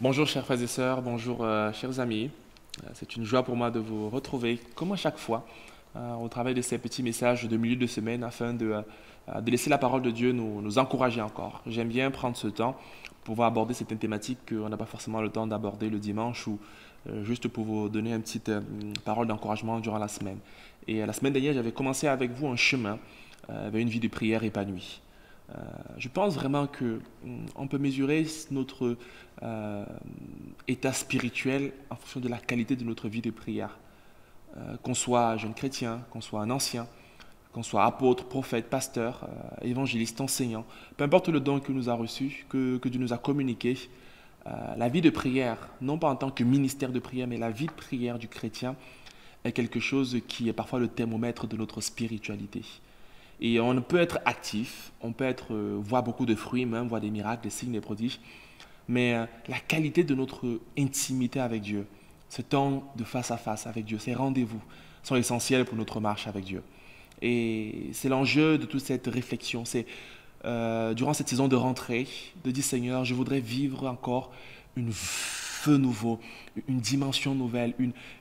Bonjour chers frères et sœurs, bonjour chers amis. C'est une joie pour moi de vous retrouver, comme à chaque fois, au travers de ces petits messages de milieu de semaine afin de laisser la parole de Dieu nous encourager encore. J'aime bien prendre ce temps pour pouvoir aborder certaines thématiques qu'on n'a pas forcément le temps d'aborder le dimanche ou juste pour vous donner une petite parole d'encouragement durant la semaine. Et la semaine dernière, j'avais commencé avec vous un chemin vers une vie de prière épanouie. Je pense vraiment que on peut mesurer notre euh, état spirituel en fonction de la qualité de notre vie de prière. Qu'on soit jeune chrétien, qu'on soit un ancien, qu'on soit apôtre, prophète, pasteur, évangéliste, enseignant, peu importe le don que nous a reçu, que Dieu nous a communiqué, la vie de prière, non pas en tant que ministère de prière, mais la vie de prière du chrétien est quelque chose qui est parfois le thermomètre de notre spiritualité. Et on peut être actif, on peut voir beaucoup de fruits, même voir des miracles, des signes, des prodiges. Mais la qualité de notre intimité avec Dieu, ce temps de face à face avec Dieu, ces rendez-vous sont essentiels pour notre marche avec Dieu. Et c'est l'enjeu de toute cette réflexion. C'est durant cette saison de rentrée, de dire Seigneur, je voudrais vivre encore une feu nouveau, une dimension nouvelle,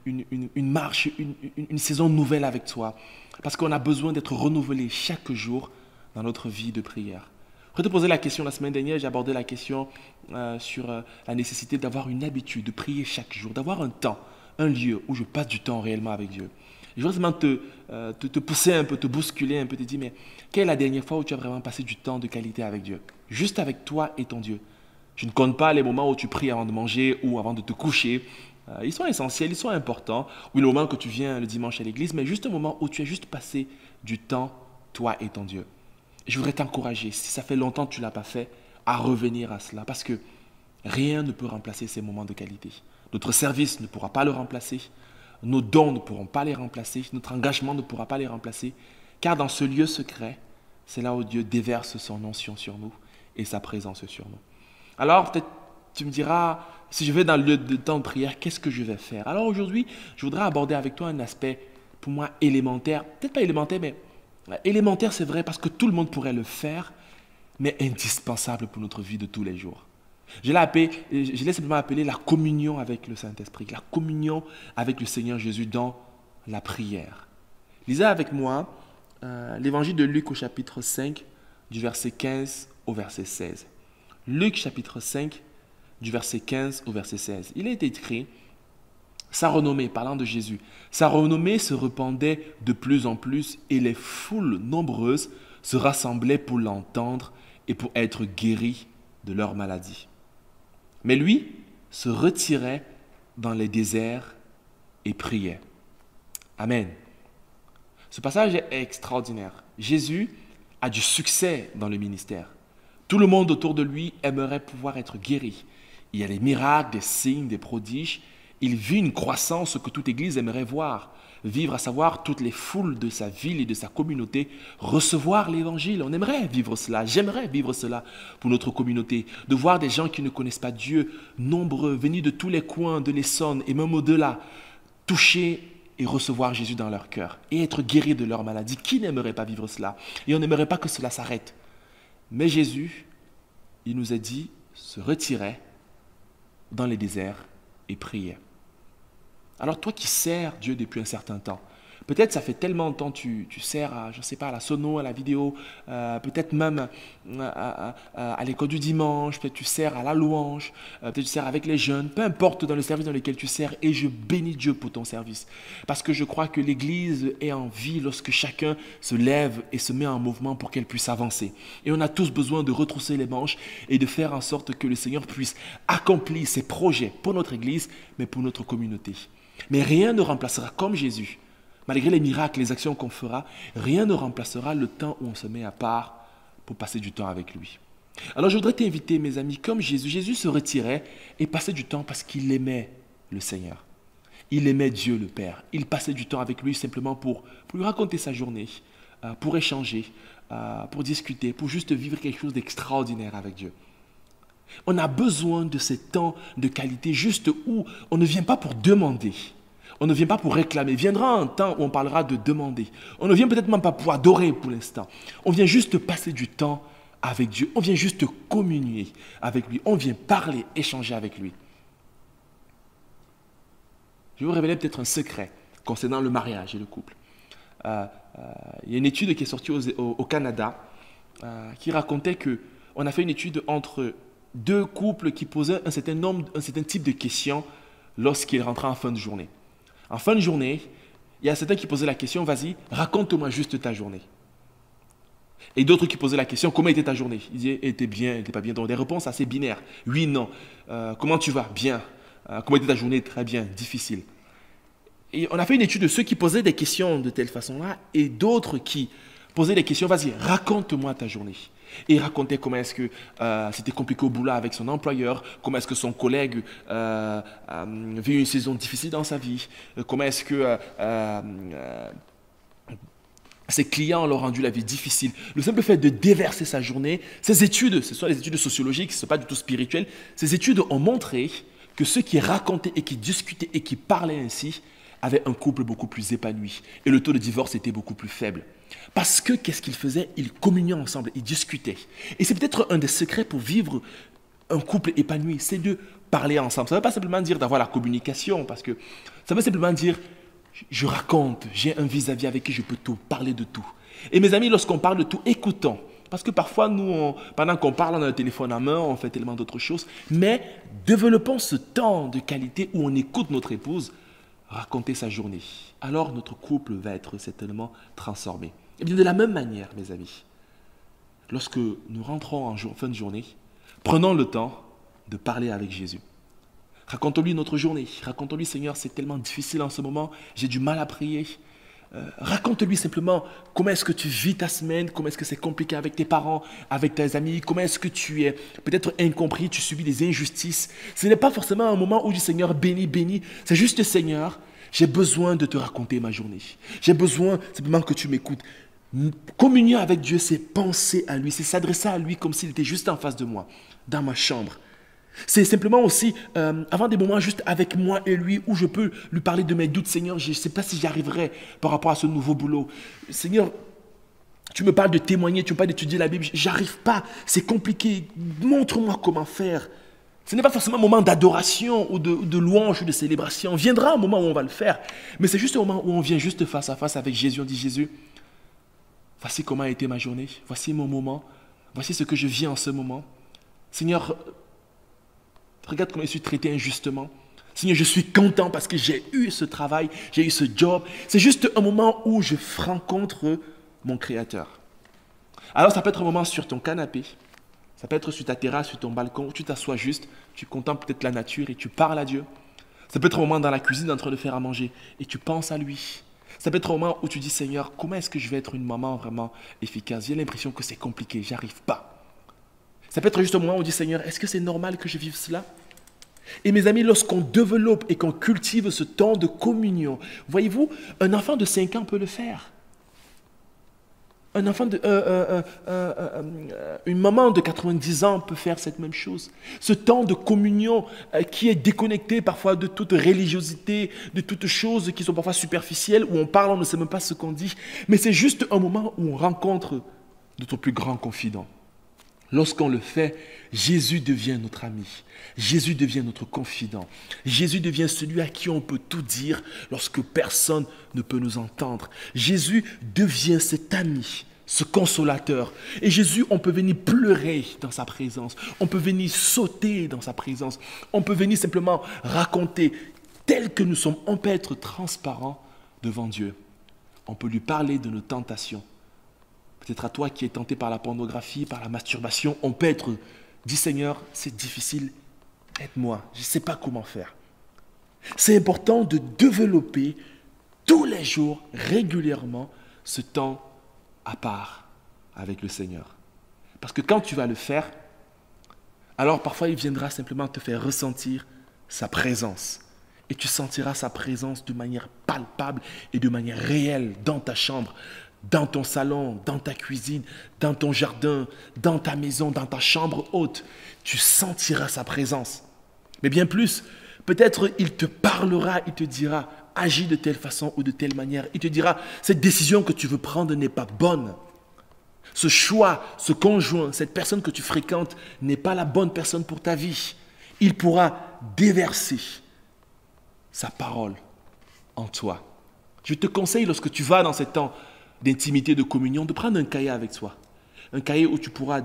une marche, une saison nouvelle avec toi. Parce qu'on a besoin d'être renouvelé chaque jour dans notre vie de prière. Je te poser la question la semaine dernière, j'ai abordé la question sur la nécessité d'avoir une habitude de prier chaque jour, d'avoir un temps, un lieu où je passe du temps réellement avec Dieu. Je veux vraiment te pousser un peu, te bousculer un peu, te dire, mais quelle est la dernière fois où tu as vraiment passé du temps de qualité avec Dieu? Juste avec toi et ton Dieu. Je ne compte pas les moments où tu pries avant de manger ou avant de te coucher. Ils sont essentiels, ils sont importants. Oui, le moment que tu viens le dimanche à l'église, mais juste un moment où tu as juste passé du temps, toi et ton Dieu. Je voudrais t'encourager, si ça fait longtemps que tu ne l'as pas fait, à revenir à cela. Parce que rien ne peut remplacer ces moments de qualité. Notre service ne pourra pas le remplacer. Nos dons ne pourront pas les remplacer. Notre engagement ne pourra pas les remplacer. Car dans ce lieu secret, c'est là où Dieu déverse son onction sur nous et sa présence sur nous. Alors, peut-être tu me diras, si je vais dans le lieu de temps de prière, qu'est-ce que je vais faire? Alors aujourd'hui, je voudrais aborder avec toi un aspect, pour moi, élémentaire. Peut-être pas élémentaire, mais élémentaire, c'est vrai, parce que tout le monde pourrait le faire, mais indispensable pour notre vie de tous les jours. Je l'ai simplement appelé la communion avec le Saint-Esprit, la communion avec le Seigneur Jésus dans la prière. Lisez avec moi l'évangile de Luc au chapitre 5, du verset 15 au verset 16. Luc chapitre 5, du verset 15 au verset 16. Il est écrit, sa renommée, parlant de Jésus, sa renommée se répandait de plus en plus et les foules nombreuses se rassemblaient pour l'entendre et pour être guéris de leur maladie. Mais lui se retirait dans les déserts et priait. Amen. Ce passage est extraordinaire. Jésus a du succès dans le ministère. Tout le monde autour de lui aimerait pouvoir être guéri. Il y a des miracles, des signes, des prodiges. Il vit une croissance que toute Église aimerait voir. Vivre, à savoir toutes les foules de sa ville et de sa communauté, recevoir l'Évangile. On aimerait vivre cela. J'aimerais vivre cela pour notre communauté. De voir des gens qui ne connaissent pas Dieu, nombreux, venus de tous les coins de l'Essonne et même au-delà, toucher et recevoir Jésus dans leur cœur et être guéris de leur maladie. Qui n'aimerait pas vivre cela? Et on n'aimerait pas que cela s'arrête. Mais Jésus, il nous a dit, se retirait dans les déserts et priait. Alors toi qui sers Dieu depuis un certain temps, peut-être ça fait tellement de temps que tu sers à, je ne sais pas, à la sono, à la vidéo, peut-être même à l'école du dimanche, peut-être tu sers à la louange, peut-être tu sers avec les jeunes, peu importe dans le service dans lequel tu sers, et je bénis Dieu pour ton service. Parce que je crois que l'Église est en vie lorsque chacun se lève et se met en mouvement pour qu'elle puisse avancer. Et on a tous besoin de retrousser les manches et de faire en sorte que le Seigneur puisse accomplir ses projets pour notre Église, mais pour notre communauté. Mais rien ne remplacera comme Jésus. Malgré les miracles, les actions qu'on fera, rien ne remplacera le temps où on se met à part pour passer du temps avec lui. Alors je voudrais t'inviter, mes amis, comme Jésus. Jésus se retirait et passait du temps parce qu'il aimait le Seigneur. Il aimait Dieu le Père. Il passait du temps avec lui simplement pour lui raconter sa journée, pour échanger, pour discuter, pour juste vivre quelque chose d'extraordinaire avec Dieu. On a besoin de ces temps de qualité juste où on ne vient pas pour demander. On ne vient pas pour réclamer. Viendra un temps où on parlera de demander. On ne vient peut-être même pas pour adorer pour l'instant. On vient juste passer du temps avec Dieu. On vient juste communier avec lui. On vient parler, échanger avec lui. je vais vous révéler peut-être un secret concernant le mariage et le couple. Il y a une étude qui est sortie au Canada qui racontait qu'on a fait une étude entre deux couples qui posaient un certain type de questions lorsqu'ils rentraient en fin de journée. En fin de journée, il y a certains qui posaient la question, vas-y, raconte-moi juste ta journée. Et d'autres qui posaient la question, comment était ta journée? Ils disaient, était bien, était pas bien. Donc des réponses assez binaires. Oui, non. Comment tu vas? Bien. Comment était ta journée? Très bien. Difficile. Et on a fait une étude de ceux qui posaient des questions de telle façon-là et d'autres qui posaient des questions, vas-y, raconte-moi ta journée. Et il racontait comment est-ce que c'était compliqué au boulot avec son employeur, comment est-ce que son collègue vit une saison difficile dans sa vie, comment est-ce que ses clients l'ont rendu la vie difficile. Le simple fait de déverser sa journée, ces études, ce sont des études sociologiques, ce ne sont pas du tout spirituelles, ces études ont montré que ceux qui racontaient et qui discutaient et qui parlaient ainsi avaient un couple beaucoup plus épanoui. Et le taux de divorce était beaucoup plus faible. Parce que, qu'est-ce qu'ils faisaient? Ils communiaient ensemble, ils discutaient. Et c'est peut-être un des secrets pour vivre un couple épanoui, c'est de parler ensemble. Ça ne veut pas simplement dire d'avoir la communication, parce que ça veut simplement dire, je raconte, j'ai un vis-à-vis avec qui je peux tout, parler de tout. Et mes amis, lorsqu'on parle de tout, écoutons. Parce que parfois, nous, pendant qu'on parle, on a le téléphone à main, on fait tellement d'autres choses. Mais développons ce temps de qualité où on écoute notre épouse raconter sa journée. Alors, notre couple va être certainement transformé. Et bien, de la même manière, mes amis, lorsque nous rentrons en fin de journée, prenons le temps de parler avec Jésus. Racontons-lui notre journée. Racontons-lui, Seigneur, c'est tellement difficile en ce moment, j'ai du mal à prier. Raconte-lui simplement comment est-ce que tu vis ta semaine, comment est-ce que c'est compliqué avec tes parents, avec tes amis, comment est-ce que tu es peut-être incompris, tu subis des injustices. Ce n'est pas forcément un moment où du Seigneur bénis, bénis. C'est juste, Seigneur, j'ai besoin de te raconter ma journée. J'ai besoin simplement que tu m'écoutes. Communion avec Dieu, c'est penser à lui, c'est s'adresser à lui comme s'il était juste en face de moi, dans ma chambre. C'est simplement aussi avoir des moments juste avec moi et lui où je peux lui parler de mes doutes. Seigneur, je ne sais pas si j'y arriverai par rapport à ce nouveau boulot. Seigneur, tu me parles de témoigner, tu me parles d'étudier la Bible. J'arrive pas, c'est compliqué. Montre-moi comment faire. Ce n'est pas forcément un moment d'adoration ou de louange ou de célébration. Viendra un moment où on va le faire. Mais c'est juste un moment où on vient juste face à face avec Jésus. On dit, Jésus, voici comment a été ma journée. Voici mon moment. Voici ce que je vis en ce moment. Seigneur, regarde comment je suis traité injustement. Seigneur, je suis content parce que j'ai eu ce travail, j'ai eu ce job. C'est juste un moment où je rencontre mon Créateur. Alors, ça peut être un moment sur ton canapé. Ça peut être sur ta terrasse, sur ton balcon, où tu t'assois juste, tu contemples peut-être la nature et tu parles à Dieu. Ça peut être un moment dans la cuisine en train de faire à manger et tu penses à lui. Ça peut être un moment où tu dis, Seigneur, comment est-ce que je vais être une maman vraiment efficace? J'ai l'impression que c'est compliqué, j'arrive pas. Ça peut être juste un moment où on dit, Seigneur, est-ce que c'est normal que je vive cela? Et mes amis, lorsqu'on développe et qu'on cultive ce temps de communion, voyez-vous, un enfant de 5 ans peut le faire. Un enfant une maman de 90 ans peut faire cette même chose. Ce temps de communion qui est déconnecté parfois de toute religiosité, de toutes choses qui sont parfois superficielles, où on parle, on ne sait même pas ce qu'on dit. Mais c'est juste un moment où on rencontre notre plus grand confident. Lorsqu'on le fait, Jésus devient notre ami. Jésus devient notre confident. Jésus devient celui à qui on peut tout dire lorsque personne ne peut nous entendre. Jésus devient cet ami, ce consolateur. Et Jésus, on peut venir pleurer dans sa présence. On peut venir sauter dans sa présence. On peut venir simplement raconter tel que nous sommes. On peut être transparent devant Dieu. On peut lui parler de nos tentations. Peut-être à toi qui es tenté par la pornographie, par la masturbation, on peut être dit, Seigneur, c'est difficile, aide-moi, je ne sais pas comment faire. C'est important de développer tous les jours, régulièrement, ce temps à part avec le Seigneur. Parce que quand tu vas le faire, alors parfois il viendra simplement te faire ressentir sa présence. Et tu sentiras sa présence de manière palpable et de manière réelle dans ta chambre, dans ton salon, dans ta cuisine, dans ton jardin, dans ta maison, dans ta chambre haute. Tu sentiras sa présence. Mais bien plus, peut-être il te parlera, il te dira, agis de telle façon ou de telle manière. Il te dira, cette décision que tu veux prendre n'est pas bonne. Ce choix, ce conjoint, cette personne que tu fréquentes n'est pas la bonne personne pour ta vie. Il pourra déverser sa parole en toi. Je te conseille, lorsque tu vas dans ces temps d'intimité, de communion, de prendre un cahier avec toi. Un cahier où tu pourras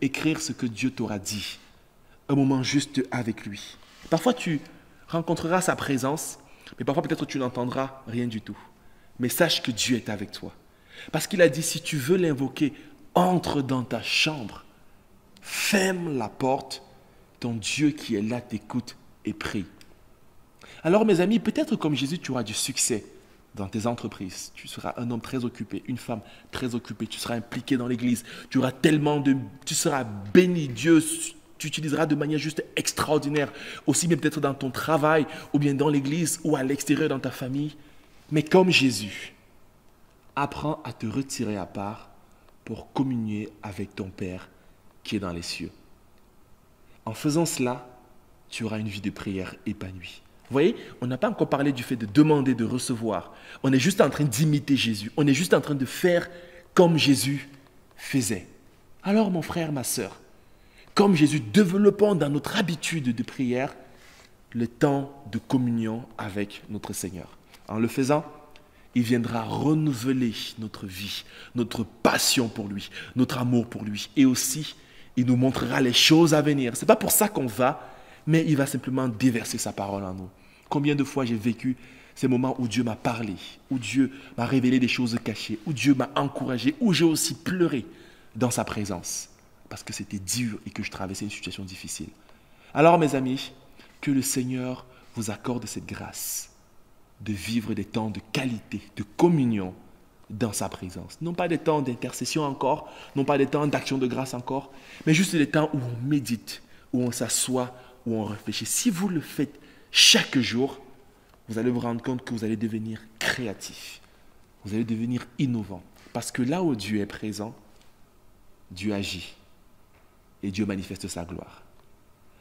écrire ce que Dieu t'aura dit. Un moment juste avec lui. Parfois, tu rencontreras sa présence, mais parfois peut-être tu n'entendras rien du tout. Mais sache que Dieu est avec toi. Parce qu'il a dit, si tu veux l'invoquer, entre dans ta chambre, ferme la porte, ton Dieu qui est là t'écoute et prie. Alors mes amis, peut-être comme Jésus, tu auras du succès dans tes entreprises. Tu seras un homme très occupé, une femme très occupée, tu seras impliqué dans l'église, tu seras béni, Dieu, tu utiliseras de manière juste extraordinaire, aussi bien peut-être dans ton travail, ou bien dans l'église, ou à l'extérieur dans ta famille. Mais comme Jésus, apprends à te retirer à part pour communier avec ton Père qui est dans les cieux. En faisant cela, tu auras une vie de prière épanouie. Vous voyez, on n'a pas encore parlé du fait de demander, de recevoir. On est juste en train d'imiter Jésus. On est juste en train de faire comme Jésus faisait. Alors mon frère, ma sœur, comme Jésus, développons dans notre habitude de prière le temps de communion avec notre Seigneur. En le faisant, il viendra renouveler notre vie, notre passion pour lui, notre amour pour lui. Et aussi, il nous montrera les choses à venir. Ce n'est pas pour ça qu'on va, mais il va simplement déverser sa parole en nous. Combien de fois j'ai vécu ces moments où Dieu m'a parlé, où Dieu m'a révélé des choses cachées, où Dieu m'a encouragé, où j'ai aussi pleuré dans sa présence, parce que c'était dur et que je traversais une situation difficile. Alors mes amis, que le Seigneur vous accorde cette grâce de vivre des temps de qualité, de communion dans sa présence. Non pas des temps d'intercession encore, non pas des temps d'action de grâce encore, mais juste des temps où on médite, où on s'assoit, où on réfléchit. Si vous le faites chaque jour, vous allez vous rendre compte que vous allez devenir créatif. Vous allez devenir innovant. Parce que là où Dieu est présent, Dieu agit et Dieu manifeste sa gloire.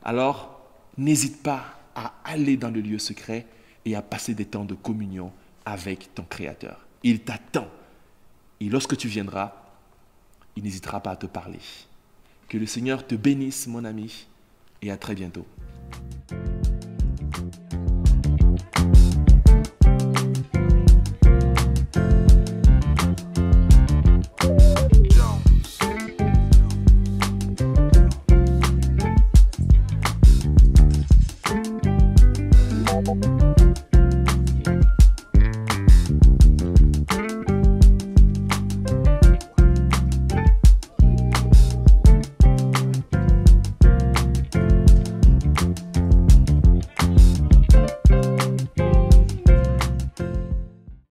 Alors, n'hésite pas à aller dans le lieu secret et à passer des temps de communion avec ton Créateur. Il t'attend. Et lorsque tu viendras, il n'hésitera pas à te parler. Que le Seigneur te bénisse, mon ami, et à très bientôt.